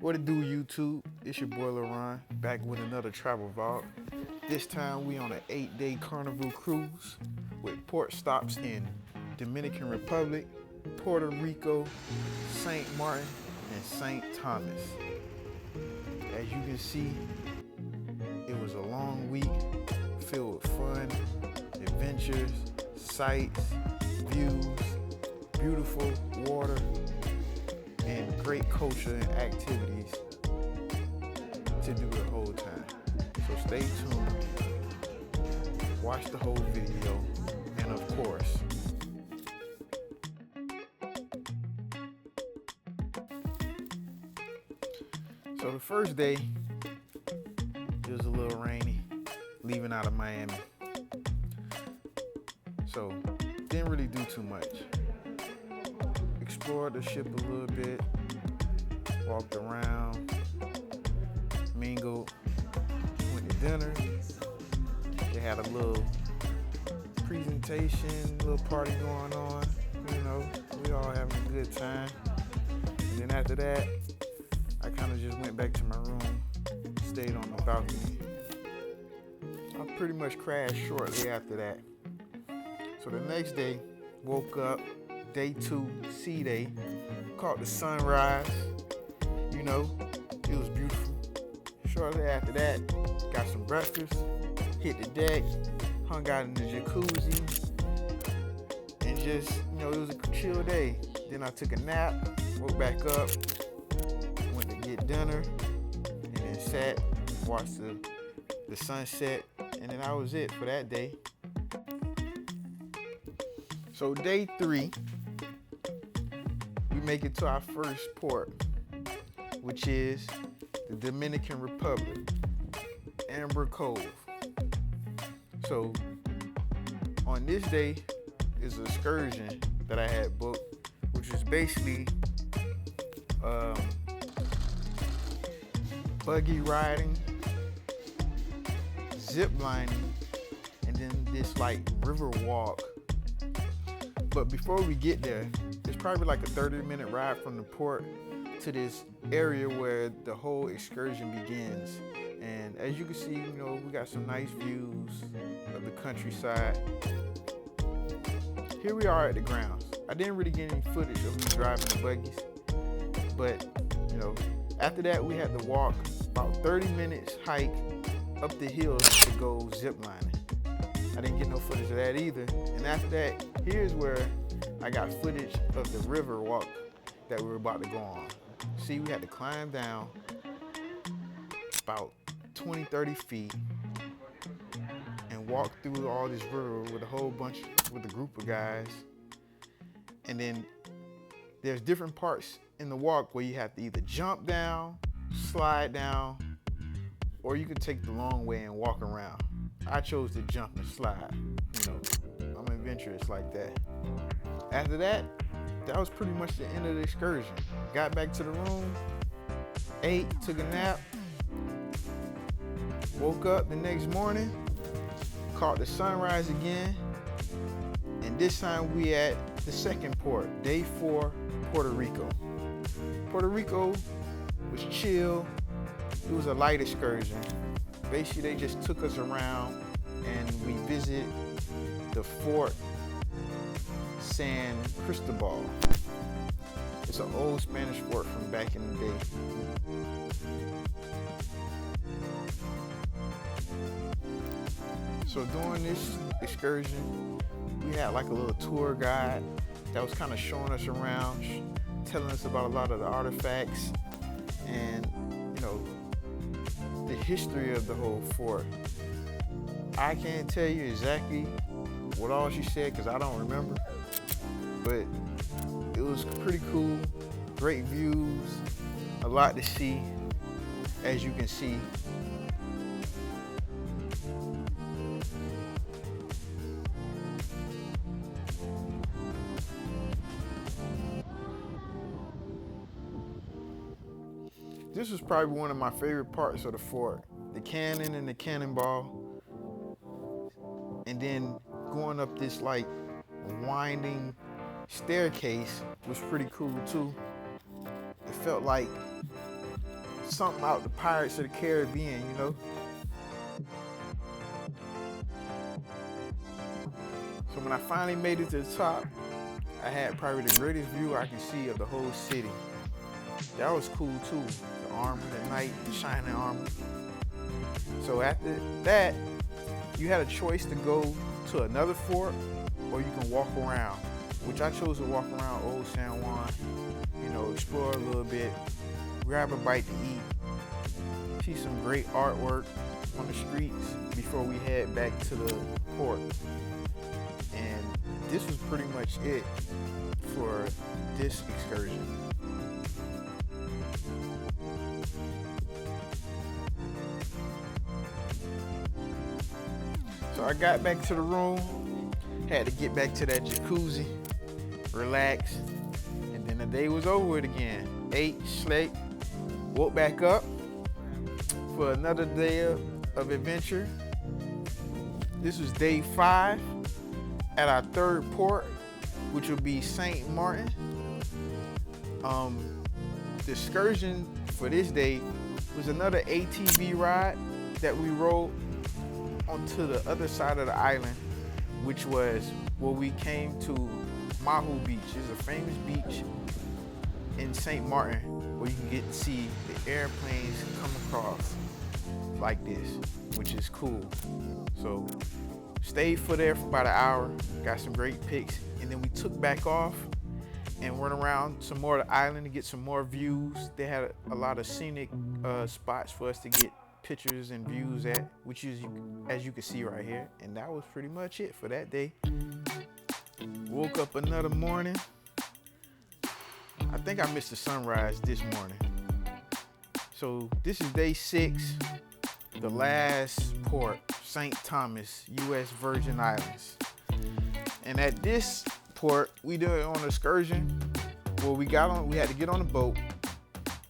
What it do, YouTube? It's your boy LaRon, back with another travel vlog. This time we on an 8-day Carnival Cruise with port stops in Dominican Republic, Puerto Rico, St. Martin, and St. Thomas. As you can see, it was a long week filled with fun, adventures, sights, views, beautiful water, and great culture and activities to do the whole time. So stay tuned, watch the whole video, and of course, so the first day, it was a little rainy, leaving out of Miami. So didn't really do too much. Explored the ship a little bit, walked around, mingled, went to dinner. They had a little presentation, little party going on. You know, we all having a good time. And then after that, I kind of just went back to my room, stayed on the balcony. I pretty much crashed shortly after that. So the next day, woke up, day 2, sea day, caught the sunrise. You know, it was beautiful. Shortly after that, got some breakfast, hit the deck, hung out in the jacuzzi, and just, you know, it was a chill day. Then I took a nap, woke back up, went to get dinner, and then sat, watched the sunset, and then that was it for that day. So day 3, we make it to our first port, which is the Dominican Republic, Amber Cove. So on this day is an excursion that I had booked, which is basically buggy riding, zip lining, and then this like river walk. But before we get there, it's probably like a 30-minute ride from the port to this area where the whole excursion begins. And as you can see, you know, we got some nice views of the countryside. Here we are at the grounds. I didn't really get any footage of me driving the buggies, but you know, after that we had to walk about 30 minutes hike up the hills to go zip lining. I didn't get no footage of that either. And after that, here's where I got footage of the river walk that we were about to go on. See, we had to climb down about 20, 30 feet and walk through all this river with a group of guys. And then there's different parts in the walk where you have to either jump down, slide down, or you could take the long way and walk around. I chose to jump and slide. You know, I'm adventurous like that. After that, that was pretty much the end of the excursion. Got back to the room, ate, took a nap, woke up the next morning, caught the sunrise again, and this time we at the second port, day 4, Puerto Rico. Puerto Rico was chill. It was a light excursion. Basically, they just took us around and we visited the Fort San Cristobal. It's an old Spanish fort from back in the day. So during this excursion, we had like a little tour guide that was kind of showing us around, telling us about a lot of the artifacts and, you know, the history of the whole fort. I can't tell you exactly what all she said because I don't remember, but it was pretty cool, great views, a lot to see, as you can see. This was probably one of my favorite parts of the fort, the cannon and the cannonball. And then going up this like winding staircase was pretty cool too. It felt like something out the Pirates of the Caribbean, you know? So when I finally made it to the top, I had probably the greatest view I could see of the whole city. That was cool too. The armor at night, the shining armor. So after that, you had a choice to go to another fort or you can walk around, which I chose to walk around Old San Juan, you know, explore a little bit, grab a bite to eat, see some great artwork on the streets before we head back to the port. And this was pretty much it for this excursion. So I got back to the room, had to get back to that jacuzzi, relax, and then the day was over with again. Ate, slept, woke back up for another day of adventure. This was day 5 at our third port, which will be St. Marteen. The excursion for this day was another ATV ride that we rode onto the other side of the island, which was where we came to Mahu Beach. It's a famous beach in St. Marteen where you can get to see the airplanes come across like this, which is cool. So stayed for there for about an hour, got some great pics, and then we took back off and went around some more of the island to get some more views. They had a lot of scenic spots for us to get pictures and views at, which is, as you can see right here. And that was pretty much it for that day. Woke up another morning. I think I missed the sunrise this morning. So this is day 6, the last port, St. Thomas, U.S. Virgin Islands. And at this port, we did it on an excursion where we had to get on a boat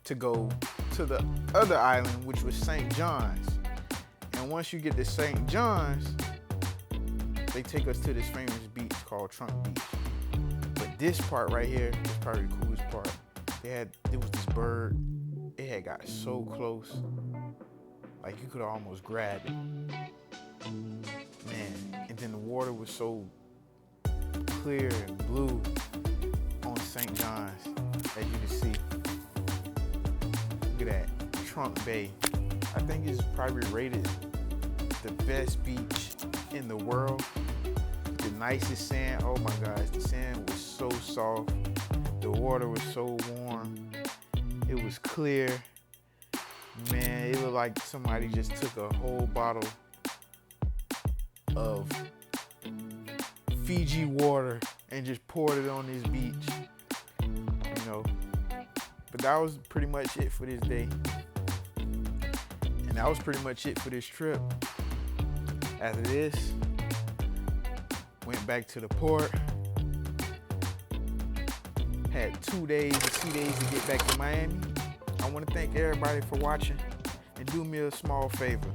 to go to the other island, which was St. John's. And once you get to St. John's, they take us to this famous beach called Trunk Beach. But this part right here is probably the coolest part. It was this bird. It had got so close, like you could almost grab it. Man, and then the water was so clear and blue on St. John's, as you can see. Look at that, Trunk Bay. I think it's probably rated the best beach in the world. The nicest sand, oh my gosh, the sand was so soft. The water was so warm. It was clear. Man, it looked like somebody just took a whole bottle of Fiji water and just poured it on this beach, you know. But that was pretty much it for this day. And that was pretty much it for this trip. After this, went back to the port. Had 2 days to get back to Miami. I want to thank everybody for watching and do me a small favor.